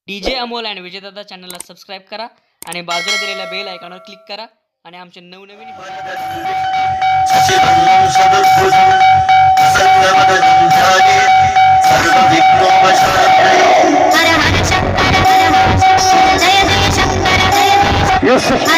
DJ Amol and Vijaydada चॅनलला subscribe करा आणि बाजूला दिलेल्या बेल आयकॉनवर क्लिक करा आणि आमचे नवनवीन Yes,